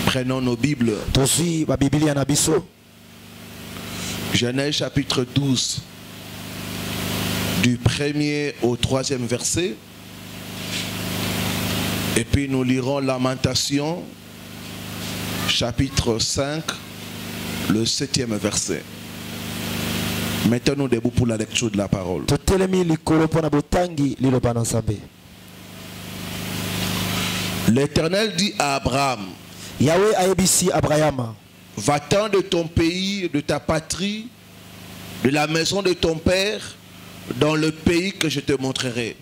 Prenons nos Bibles. Genèse chapitre 12, du 1er au 3e verset. Et puis nous lirons Lamentation, chapitre 5, le 7e verset. Mettons-nous debout pour la lecture de la parole. L'Éternel dit à Abraham, va-t'en de ton pays, de ta patrie, de la maison de ton père, dans le pays que je te montrerai.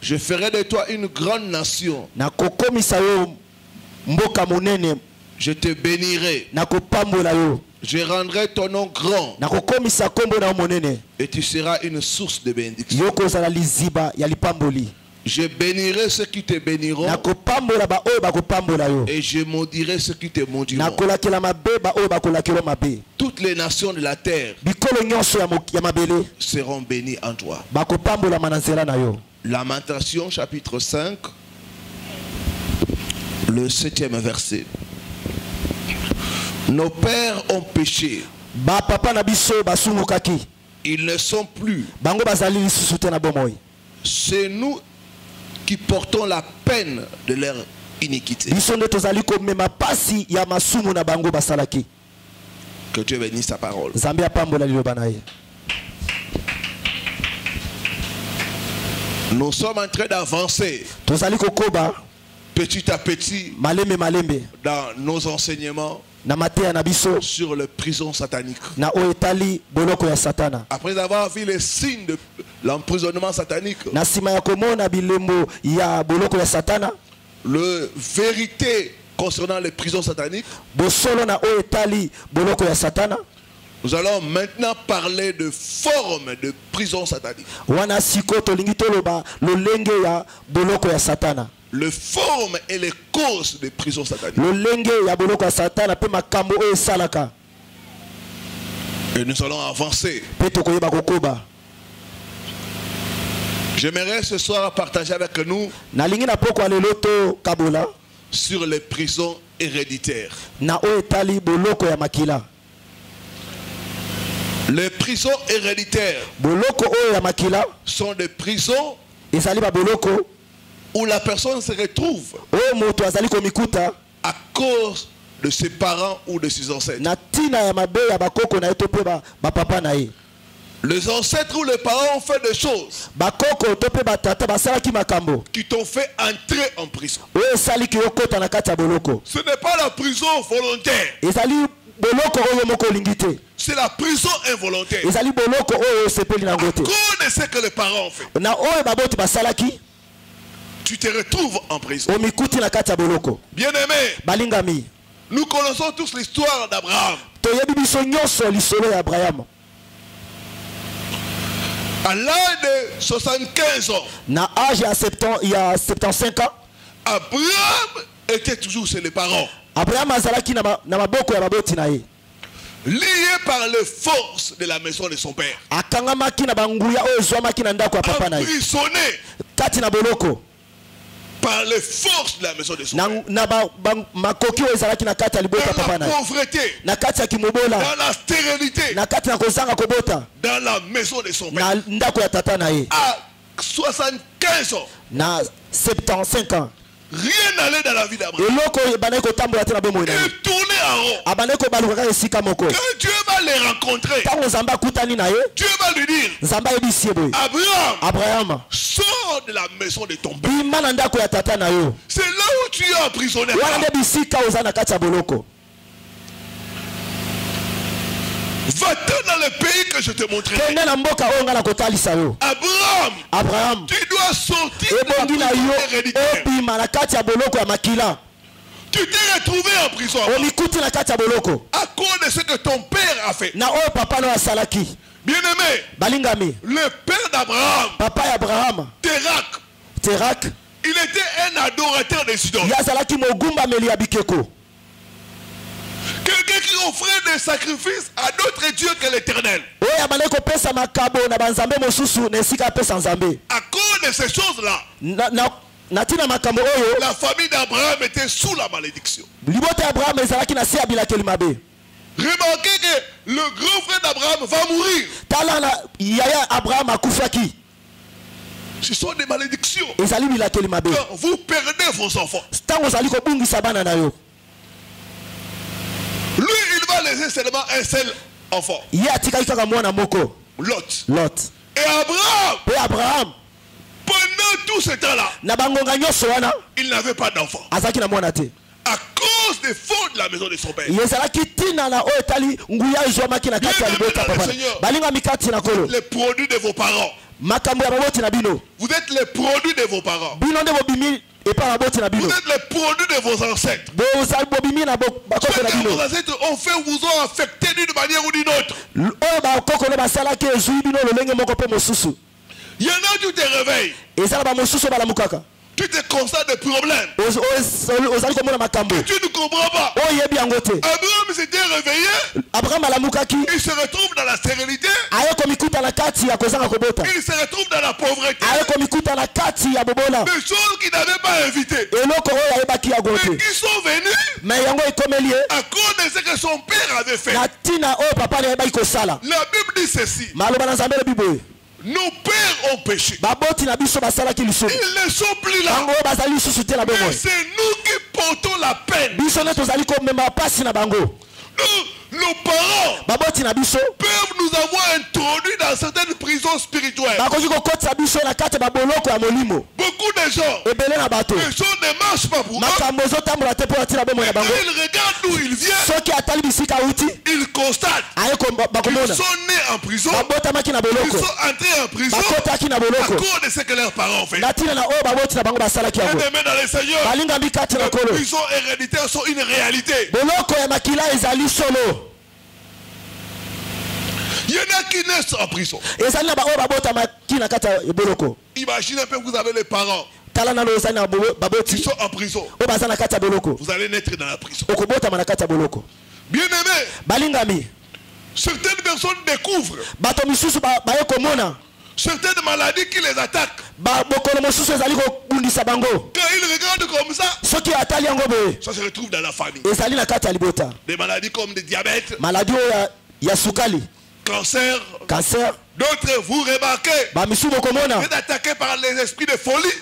Je ferai de toi une grande nation. Je te bénirai. Je rendrai ton nom grand. Et tu seras une source de bénédiction. Je bénirai ceux qui te béniront. Et je maudirai ceux qui te maudiront. Toutes les nations de la terre seront bénies en toi. Lamentation chapitre 5, le 7e verset. Nos pères ont péché. Ils ne sont plus. C'est nous qui portons la peine de leur iniquité. Que Dieu bénisse sa parole. Nous sommes en train d'avancer petit à petit dans nos enseignements sur les prisons sataniques. Après avoir vu les signes de l'emprisonnement satanique, le vérité concernant les prisons sataniques, nous allons maintenant parler de formes de prisons sataniques. Les formes et les causes de prisons sataniques. Et nous allons avancer. J'aimerais ce soir partager avec nous sur les prisons héréditaires. Les prisons héréditaires sont des prisons où la personne se retrouve à cause de ses parents ou de ses ancêtres. Les ancêtres ou les parents ont fait des choses qui t'ont fait entrer en prison. Ce n'est pas la prison volontaire. C'est la prison involontaire. À cause de ce que les parents ont fait, tu te retrouves en prison. Bien-aimés, nous connaissons tous l'histoire d'Abraham. À l'âge de 75 ans, Abraham était toujours chez les parents. Lié par les forces de la maison de son père. Emprisonné par les forces de la maison de son père. Dans la pauvreté, dans la stérilité, dans la maison de son père. À 75 ans, rien n'allait dans la vie d'Abraham. Il tournait en rond. Quand Dieu va les rencontrer, Dieu va lui dire, Abraham, sors de la maison de ton père. C'est là où tu es emprisonné. Va-t'en dans le pays que je te montrerai. Abraham, tu dois sortir de la prison héréditaire. Tu t'es retrouvé en prison à cause de ce que ton père a fait. Bien-aimé, le père d'Abraham, Térak, il était un adorateur des idoles. Quelqu'un qui offrait des sacrifices à d'autres dieux que l'Éternel. À cause de ces choses-là, la famille d'Abraham était sous la malédiction. Remarquez que le grand frère d'Abraham va mourir. Ce sont des malédictions. Quand vous perdez vos enfants, lui, il va laisser seulement un seul enfant. Lot. Et Abraham, pendant tout ce temps-là, il n'avait pas d'enfant. À cause des fautes de la maison de son père. Les produits de vos parents. Vous êtes les produits de vos parents. Vous êtes les produits de vos ancêtres. Ce que vos ancêtres ont fait vous ont affecté d'une manière ou d'une autre. Il y en a qui te réveillent. Tu te constates des problèmes. Tu ne comprends pas. Abraham s'était réveillé. Il se retrouve dans la stérilité. Il se retrouve dans la pauvreté. Des choses qu'il n'avait pas invitées. Mais qui sont venus à cause de ce que son père avait fait. La Bible dit ceci. Nos pères ont péché. Ils ne sont plus là. Mais c'est nous qui portons la peine. Nos parents peuvent nous avoir introduits dans certaines prisons spirituelles. Beaucoup de gens, les choses ne marchent pas pour eux. Quand ils regardent d'où ils viennent, ils constatent qu'ils sont nés en prison, ils sont entrés en prison à cause de ce que leurs parents ont fait. Et demain dans les Seigneurs, les prisons héréditaires sont une réalité. Il y en a qui naissent en prison. Imaginez un peu, vous avez les parents qui sont en prison. Vous allez naître dans la prison. Bien aimé, certaines personnes découvrent certaines maladies qui les attaquent. Quand ils regardent comme ça, ça se retrouve dans la famille. Des maladies comme le diabète, cancer. D'autres, vous remarquez, vous êtes attaqué par les esprits de folie.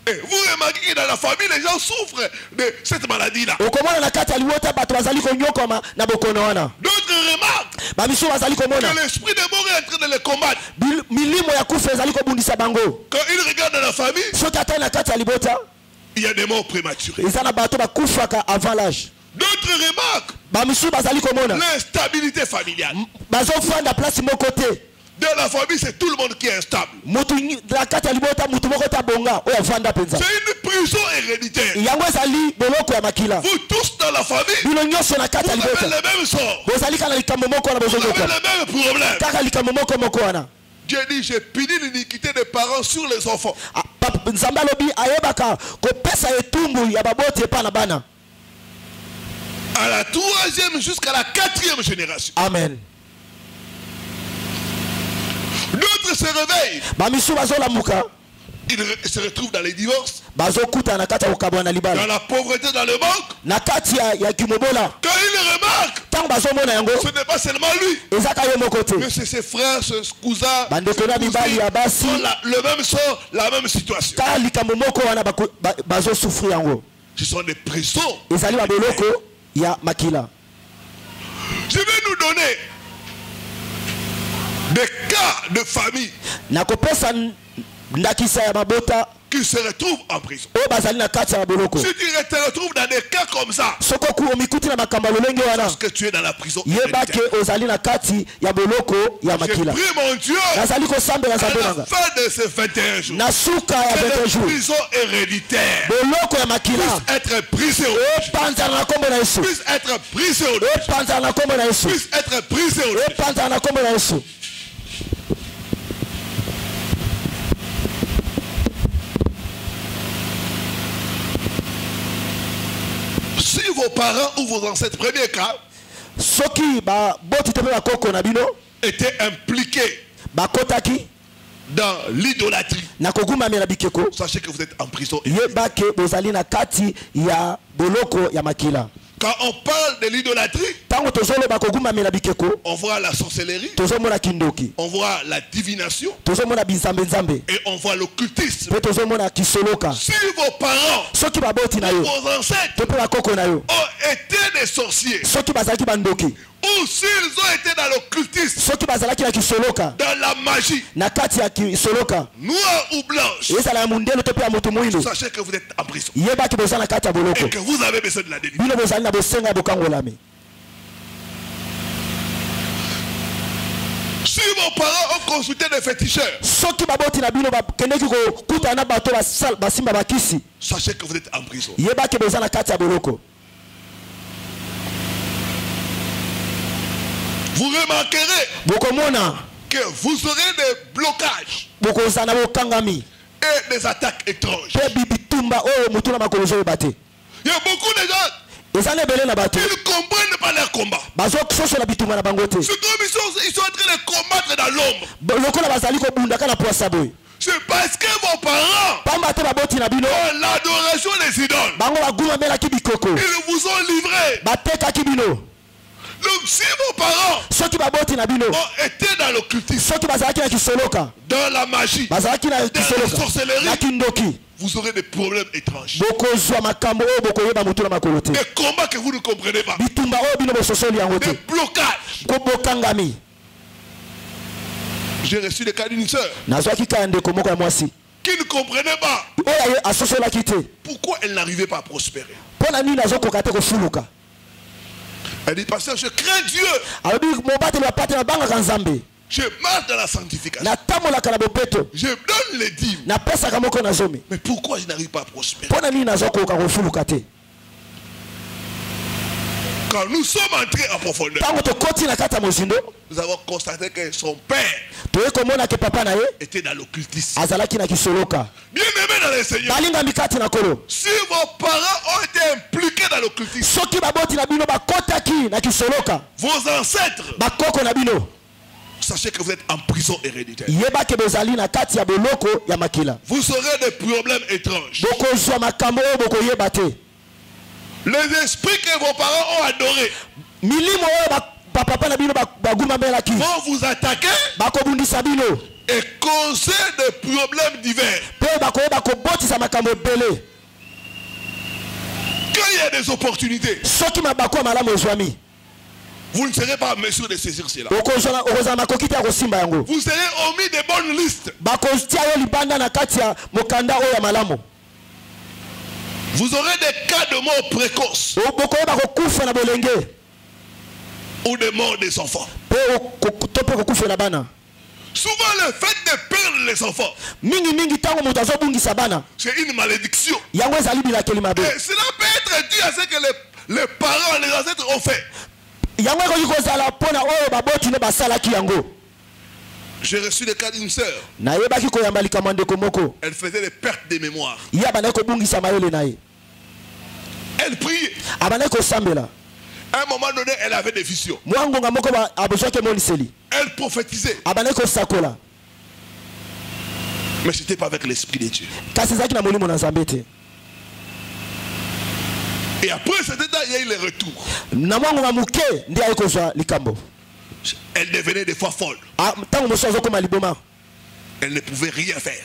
Et vous remarquez que dans la famille, les gens souffrent de cette maladie-là. D'autres remarquent que l'esprit de mort est en train de les combattre. Quand ils regardent dans la famille, il y a des morts prématurées. D'autres remarquent l'instabilité familiale. Dans la famille, c'est tout le monde qui est instable. C'est une prison héréditaire. Vous tous dans la famille, vous avez le même sort. Vous avez le même problème. Dieu dit, j'ai puni l'iniquité des parents sur les enfants. À la 3e jusqu'à la 4e génération. Amen. D'autres se réveillent. Ils se retrouvent dans les divorces, dans la pauvreté, dans le manque. Quand ils remarquent, ce n'est pas seulement lui, mais c'est ses frères, ses cousins, sont le même sort, la même situation. Ce sont des prisons. Je vais nous donner des cas de famille qui se retrouvent en prison. Si tu te retrouves dans des cas comme ça, parce que tu es dans la prison. J'ai pris mon Dieu à la fin de ces 21 jours. Cette prison héréditaire puisse être brisée au puisse être brisée au puisse être brisée au Si vos parents ou vos ancêtres, premier cas, étaient impliqués bakotaki dans l'idolâtrie. Sachez que vous êtes en prison. Quand on parle de l'idolâtrie, on voit la sorcellerie, on voit la divination et on voit l'occultisme. Si vos parents, vos ancêtres ont été des sorciers, ou s'ils ont été dans l'occultisme, dans la magie, noire ou blanche, sachez que vous êtes en prison et que vous avez besoin de la délivrance. Si vos parents ont consulté des féticheurs, sachez que vous êtes en prison. Vous remarquerez que vous aurez des blocages et des attaques étranges. Il y a beaucoup de gens qui ne comprennent pas leur combat. C'est comme ils sont en train de combattre dans l'ombre. C'est parce que vos parents ont l'adoration des idoles. Ils vous ont livré. Donc si vos parents ont été dans l'occultisme, dans la magie, dans la sorcellerie, vous aurez des problèmes étranges. Des combats que vous ne comprenez pas. Des blocages. J'ai reçu le cas d'une sœur qui ne comprenait pas pourquoi elle n'arrivait pas à prospérer. Elle dit, pasteur, je crains Dieu. Je marche dans la sanctification. Je donne les dîmes. Mais pourquoi je n'arrive pas à prospérer? Quand nous sommes entrés en profondeur, nous avons constaté que son père était dans l'occultisme. Bien aimé dans le Seigneur, si vos parents ont été impliqués dans l'occultisme, vos ancêtres, sachez que vous êtes en prison héréditaire. Vous aurez des problèmes étranges. Les esprits que vos parents ont adorés vont vous attaquer et causer des problèmes divers. Quand il y a des opportunités, vous ne serez pas en mesure de saisir cela. Vous serez omis des bonnes listes. Vous aurez des cas de mort précoce ou de mort des enfants. Souvent le fait de perdre les enfants, c'est une malédiction. Et cela peut être dû à ce que les parents, les ancêtres ont fait. J'ai reçu le cas d'une sœur. Elle faisait des pertes de mémoire. Elle priait. À un moment donné, elle avait des visions. Elle prophétisait. Mais ce n'était pas avec l'esprit de Dieu. Et après cet état, il y a eu le retour. Elle devenait des fois folle. Elle ne pouvait rien faire.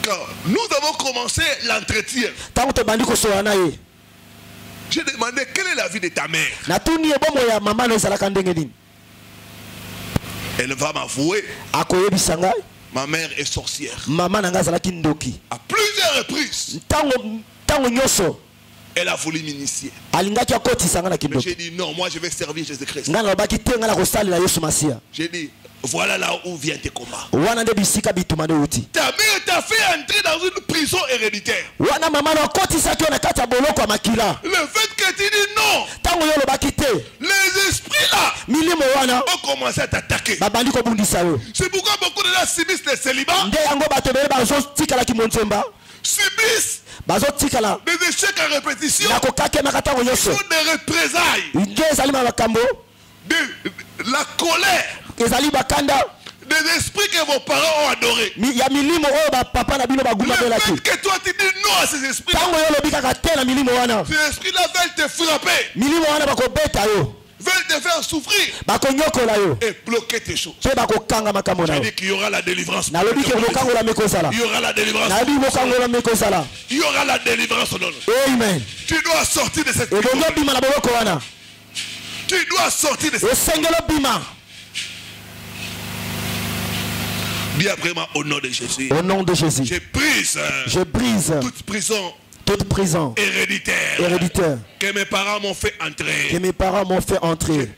Quand nous avons commencé l'entretien, j'ai demandé quelle est la vie de ta mère. Elle va m'avouer, ma mère est sorcière. À plusieurs reprises, elle a voulu m'initier. Mais j'ai dit non, moi je vais servir Jésus-Christ. J'ai dit, voilà là où vient tes combats. Ta mère t'a fait entrer dans une prison héréditaire. Le fait que tu dis non, les esprits là ont commencé à t'attaquer. C'est pourquoi beaucoup de gens subissent le célibat, subissent des échecs à répétition, des représailles, la colère des esprits que vos parents ont adorés. Le fait que toi tu dis non à ces esprits, ces esprits-là veulent te frapper, veulent te faire souffrir et bloquer tes choses. J'ai dit qu'il y aura la délivrance. Il y aura la délivrance. Il y aura la délivrance. Amen. Tu dois sortir de cette prison. Tu dois sortir de cette prison. Dis après moi au nom de Jésus. Au nom de Jésus. Je brise toute prison héréditaire que mes parents m'ont fait entrer. Je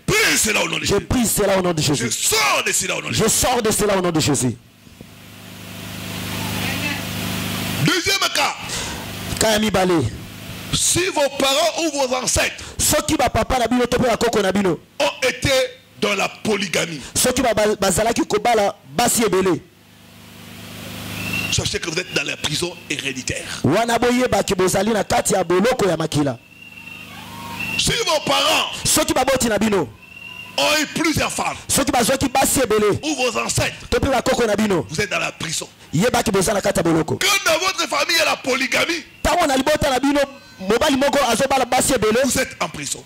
brise cela au nom de Jésus. Je sors de cela au nom de Jésus. Deuxième cas. Si vos parents ou vos ancêtres ont été dans la polygamie, sachez que vous êtes dans la prison héréditaire. Si vos parents ont eu plusieurs femmes, ou vos ancêtres, vous êtes dans la prison. Quand dans votre famille il y a la polygamie, vous êtes en prison.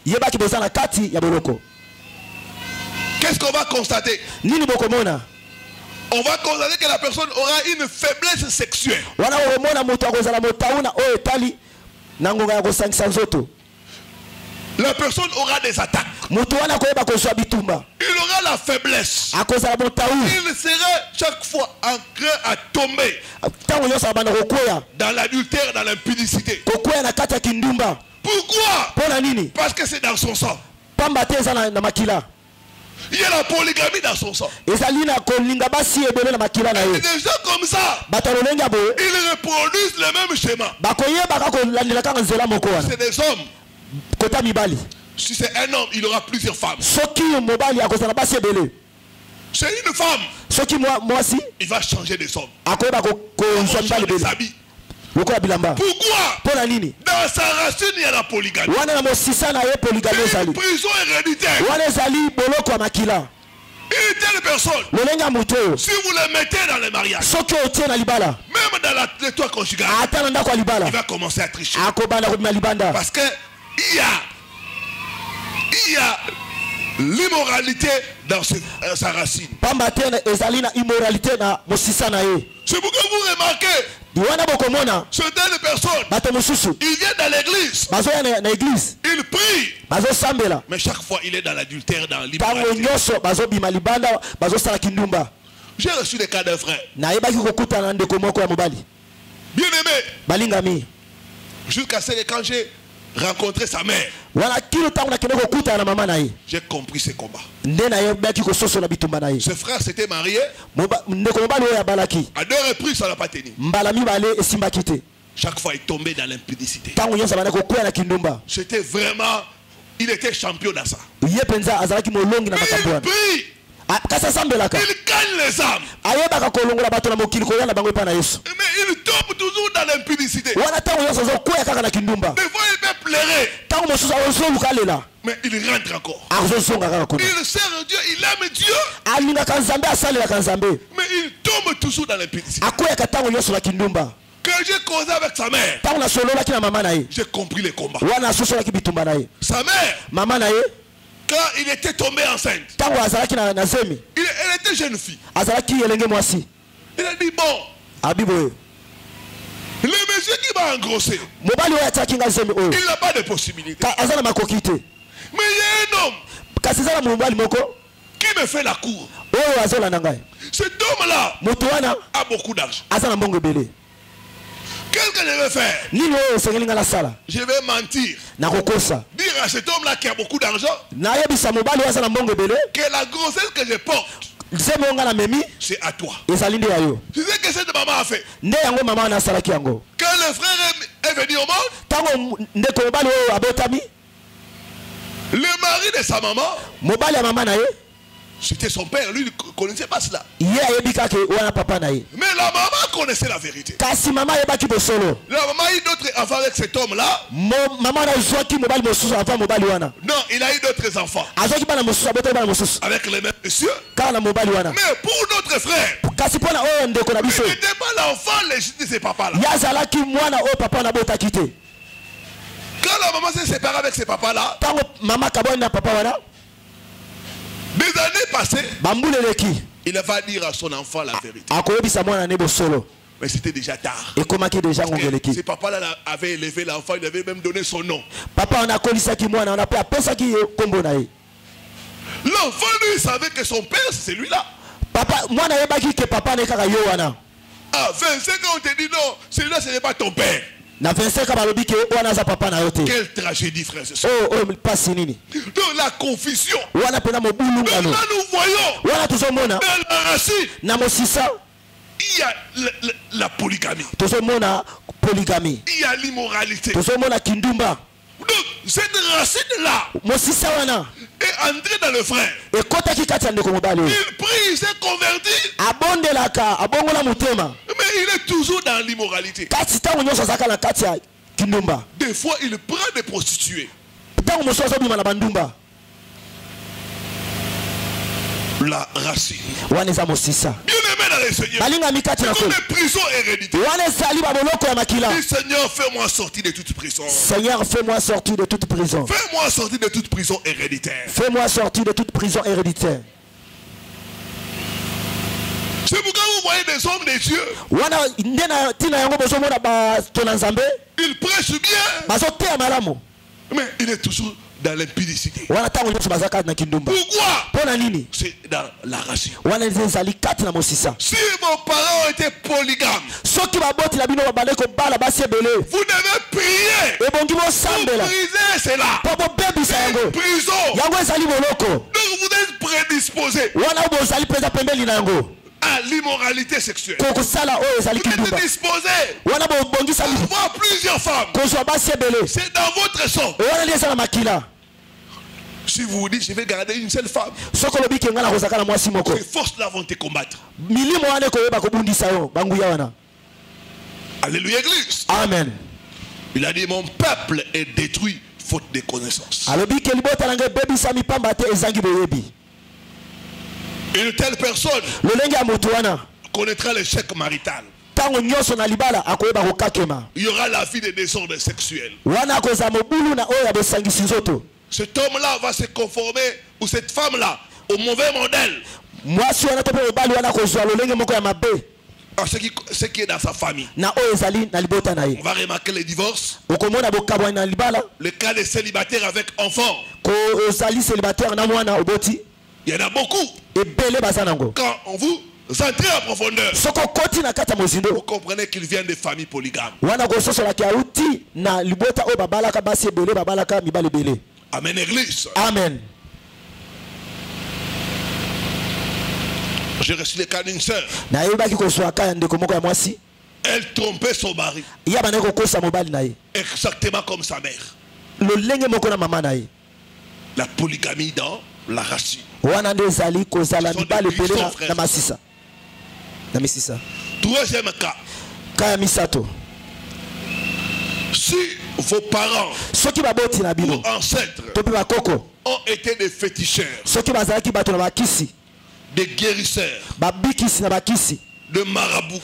Qu'est-ce qu'on va constater? On va constater que la personne aura une faiblesse sexuelle. La personne aura des attaques. Il aura la faiblesse. Il sera chaque fois enclin à tomber dans l'adultère, dans l'impudicité. Pourquoi? Parce que c'est dans son sang. Il y a la polygamie dans son sang. Et des gens comme ça, ils reproduisent le même schéma. C'est des hommes. Si c'est un homme, il aura plusieurs femmes. C'est une femme, il va changer des hommes. Il va changer des habits. Pourquoi? Dans sa racine, il y a la polygamie. C'est une prison héréditaire. Une telle personne, si vous le mettez dans le mariage, même dans le toit conjugal, il va commencer à tricher. Parce que il y a l'immoralité dans sa racine. C'est pourquoi vous remarquez certaines personnes, ils viennent dans l'église, ils prient, mais chaque fois il est dans l'adultère, dans l'immoralité. J'ai reçu des cas d'un frère bien aimé, jusqu'à ce que quand j'ai rencontré sa mère, j'ai compris ses combats. Ce frère s'était marié à 2 reprises, ça n'a pas tenu. Chaque fois il tombait dans l'impudicité. C'était vraiment, il était champion dans ça. Il prie, il gagne les âmes, mais il tombe toujours dans l'impudicité. Des fois il peut pleurer, mais il rentre encore. Il sert Dieu, il aime Dieu, mais il tombe toujours dans l'impudicité. Quand j'ai causé avec sa mère, j'ai compris les combats. Sa mère, quand il était tombé enceinte, elle était jeune fille. Il a dit bon, le monsieur qui va engrosser, il n'a pas de possibilité. Mais il y a un homme qui me fait la cour. Cet homme-là a beaucoup d'argent. Qu'est-ce que je vais faire? Je vais mentir. Dire à cet homme-là qui a beaucoup d'argent que la grossesse que je porte, c'est à toi. C'est ce que cette maman a fait. Quand le frère est venu au monde, le mari de sa maman C'était son père, lui, il ne connaissait pas cela. Mais la maman connaissait la vérité. La maman a eu d'autres enfants avec cet homme-là. Non, il a eu d'autres enfants. Avec les mêmes messieurs. Mais pour notre frère, il n'était pas l'enfant légitime de ses papas-là. Quand la maman s'est séparée avec ses papas-là, des années passées, il va dire à son enfant la vérité. Mais c'était déjà tard. Ses papas-là avaient élevé l'enfant, il avait même donné son nom. L'enfant, lui, savait que son père, c'est celui-là. À 25 ans, on te dit non, celui-là, ce n'est pas ton père. Quelle tragédie, frère, c'est ça. Donc la confusion. Donc là, nous voyons dans la racine, il y a la polygamie. Il y a l'immoralité. Donc cette racine-là est entrée dans le frère. Il prie, il s'est converti. Mais il est toujours dans l'immoralité. Des fois, il prend des prostituées. La racine. Bien aimé dans le Seigneur. C'est comme une prison héréditaire. Dis Seigneur, fais-moi sortir de toute prison. Seigneur, fais-moi sortir de toute prison. Fais-moi sortir de toute prison héréditaire. Fais-moi sortir de toute prison héréditaire. C'est pourquoi vous voyez des hommes de Dieu. Ils prêchent bien. Mais il est toujours dans l'impudicité. Pourquoi? C'est dans la racine. Si vos parents étaient polygames, vous devez prier pour briser cela. Prison. Donc vous êtes prédisposés à l'immoralité sexuelle. Vous êtes disposés à avoir plusieurs femmes. C'est dans votre sang. Si vous vous dites je vais garder une seule femme, ces forces-là vont te combattre. Alléluia, église. Amen. Il a dit mon peuple est détruit faute de connaissance. Une telle personne connaîtra l'échec marital. Il y aura la vie des désordres sexuels. Cet homme-là va se conformer, ou cette femme-là, au mauvais modèle. À ce qui est dans sa famille. On va remarquer les divorces. Le cas des célibataires avec enfants. Il y en a beaucoup. Quand on vous entrez en profondeur, vous comprenez qu'ils viennent de familles polygames. Amen, église. Amen. J'ai reçu le cas d'une sœur. Elle trompait son mari. Exactement comme sa mère. La polygamie dans la racine. Troisième cas. Si vos parents ou ancêtres ont été des féticheurs, des guérisseurs, de marabouts,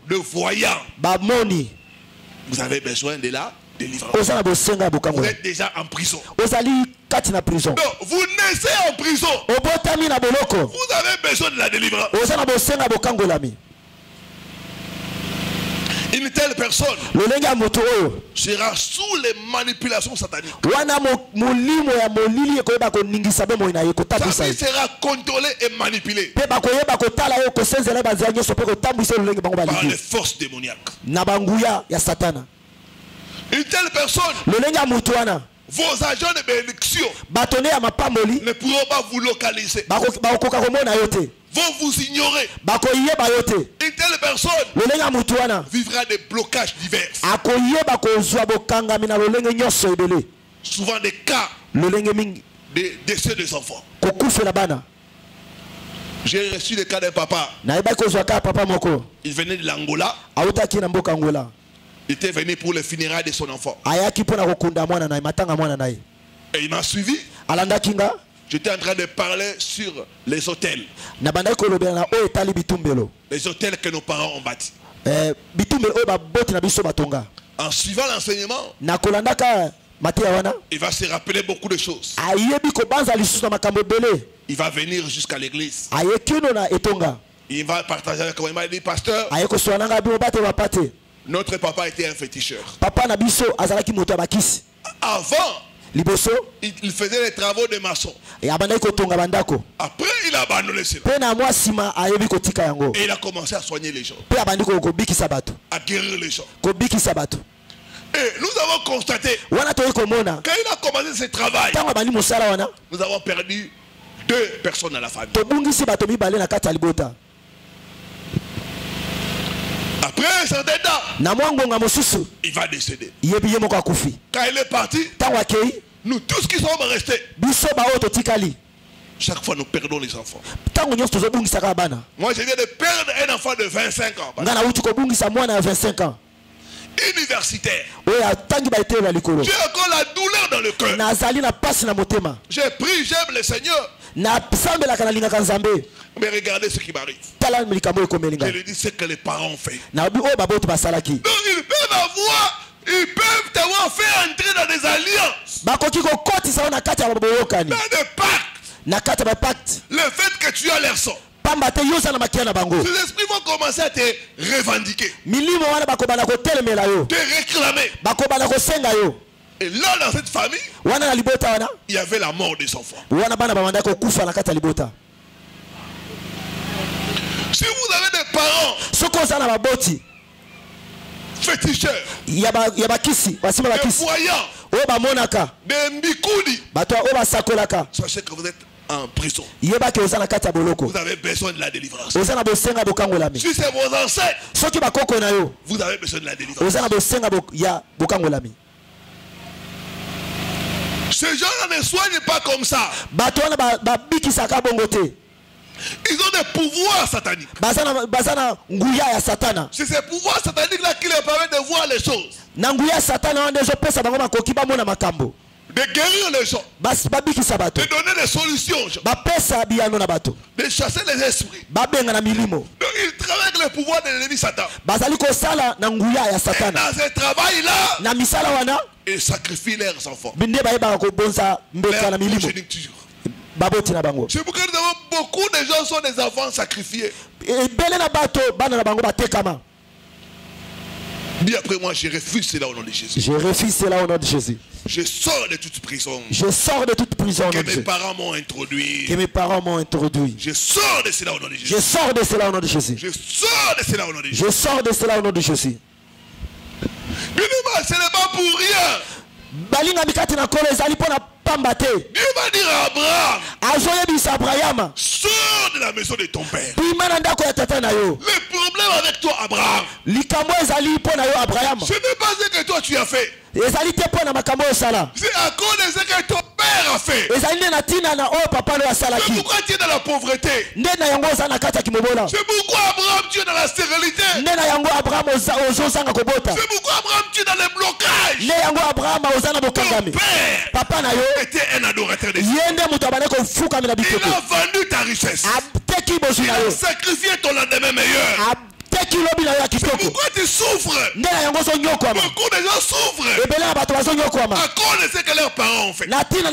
de voyants, vous avez besoin de la délivrance. Vous êtes déjà en prison. Donc, vous naissez en prison. Vous avez besoin de la délivrance. Une telle personne sera sous les manipulations sataniques. Sa vie sera contrôlée et manipulée par les forces démoniaques. Une telle personne, vos agents de bénédiction ne pourront pas vous localiser. Vont vous ignorer. Une telle personne vivra des blocages divers. Souvent des cas de décès des enfants. J'ai reçu le cas d'un papa. Il venait de l'Angola. Il était venu pour le funérailles de son enfant. Et il m'a suivi. J'étais en train de parler sur les hôtels. Les hôtels que nos parents ont bâtis. En suivant l'enseignement, il va se rappeler beaucoup de choses. Il va venir jusqu'à l'église. Il va partager avec moi. Il m'a dit, pasteur, notre papa était un féticheur. Avant, il faisait les travaux de maçon. Après, il a abandonné cela. Et il a commencé à soigner les gens. À guérir les gens. Et nous avons constaté, quand il a commencé ce travail, nous avons perdu 2 personnes à la famille. Après un certain temps, il va décéder. Quand il est parti, nous tous qui sommes restés, chaque fois nous perdons les enfants. Moi je viens de perdre un enfant de 25 ans. Universitaire. J'ai encore la douleur dans le cœur. J'ai prié, j'aime le Seigneur. Mais regardez ce qui m'arrive. Je lui dis ce que les parents ont fait. Donc ils peuvent t'avoir fait entrer dans des alliances, dans des pactes. Le fait que tu as leur sang, ces esprits vont commencer à te revendiquer, te réclamer. Et là, dans cette famille, il y avait la mort des enfants. Si vous avez des parents féticheurs, des voyants, des mbikoudi, sachez que vous êtes en prison. Vous avez besoin de la délivrance. Si c'est vos ancêtres, vous avez besoin de la délivrance. Ces gens-là ne soignent pas comme ça. Ils ont des pouvoirs sataniques. C'est ces pouvoirs sataniques-là qui leur permettent de voir les choses, de guérir les gens, de donner des solutions, de chasser les esprits. Donc ils travaillent avec le pouvoir de l'ennemi Satan. Et dans ce travail-là, ils sacrifient leurs enfants, leur progéniture. C'est pourquoi nous avons beaucoup de gens sont des enfants sacrifiés. Dis après moi, je refuse cela au nom de Jésus. Je refuse cela au nom de Jésus. Je sors de toute prison. Je sors de toute prison. Que mes parents m'ont introduit. Que mes parents m'ont introduit. Je sors de cela au nom de Jésus. Je sors de cela au nom de Jésus. Je sors de cela au nom de Jésus. Je sors de cela au nom de Jésus. Ce n'est pas pour rien. Dieu va dire à Abraham, sors de la maison de ton père. Le problème avec toi, Abraham, ce n'est pas ce que toi tu as fait. C'est à cause de ce que ton père a fait. C'est pourquoi tu es dans la pauvreté. C'est pourquoi Abraham tu es dans la stérilité. C'est pourquoi Abraham tu es dans les blocages. Ton père était un adorateur de Dieu. Il a vendu ta richesse. Il a sacrifié ton lendemain meilleur. C'est pourquoi tu souffres. Beaucoup de gens souffrent à cause de ce que leurs parents ont fait. La Bible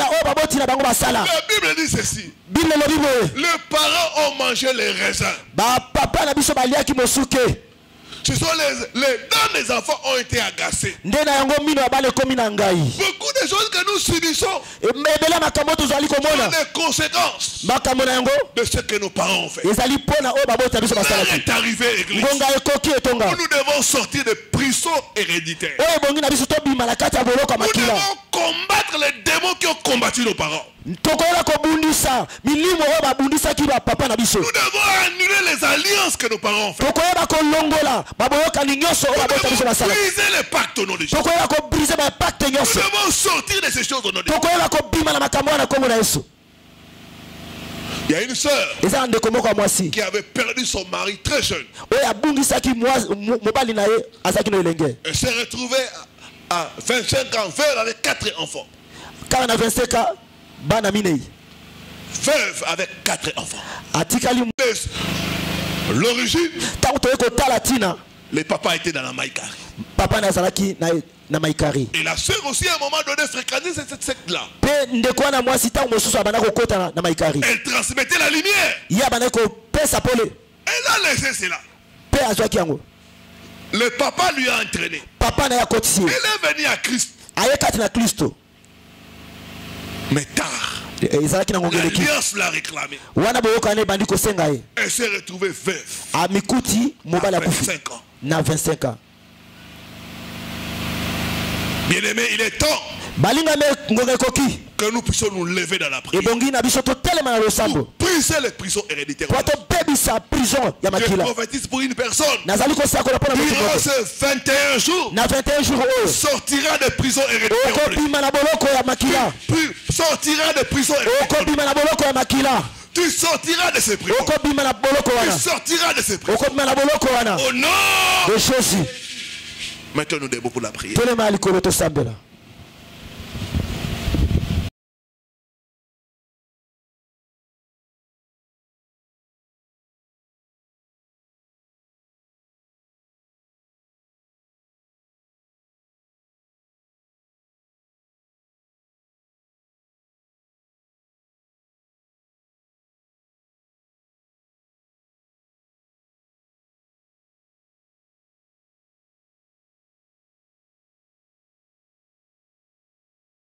dit ceci. Les parents ont mangé les raisins. Ce sont les dents des enfants ont été agacées. Beaucoup de choses que nous subissons sont les conséquences de ce que nos parents ont fait. L'heure est arrivée, Église, où nous devons sortir de prison héréditaire. Nous devons combattre les démons qui ont combattu nos parents. Nous devons annuler les alliances que nos parents ont fait. Nous devons briser les pactes au nom de Jésus. Nous devons sortir de ces choses au nom de Jésus. Il y a une sœur qui avait perdu son mari très jeune. Elle s'est retrouvée à 25 ans, veuve avec 4 enfants. Veuve avec 4 enfants. L'origine, le papa était dans la Maïkari. Et la sœur aussi à un moment donné fréquentait cette secte-là. Elle transmettait la lumière. Elle a laissé cela. Le papa lui a entraîné. Elle est venue à Christ. Mais tard, l'alliance l'a réclamé. Elle s'est retrouvée veuve à 25 ans. 25 ans. Bien aimé, il est temps que nous puissions nous lever dans la prière pour briser les prisons héréditaires. Je prophétise pour une personne. Durant ces 21 jours, sortira de prison héréditaire. Sortira de prison héréditaire. Tu sortiras de ces prisons. Tu sortiras de ces prisons. Au nom de Jésus. Mettons-nous debout pour la prière.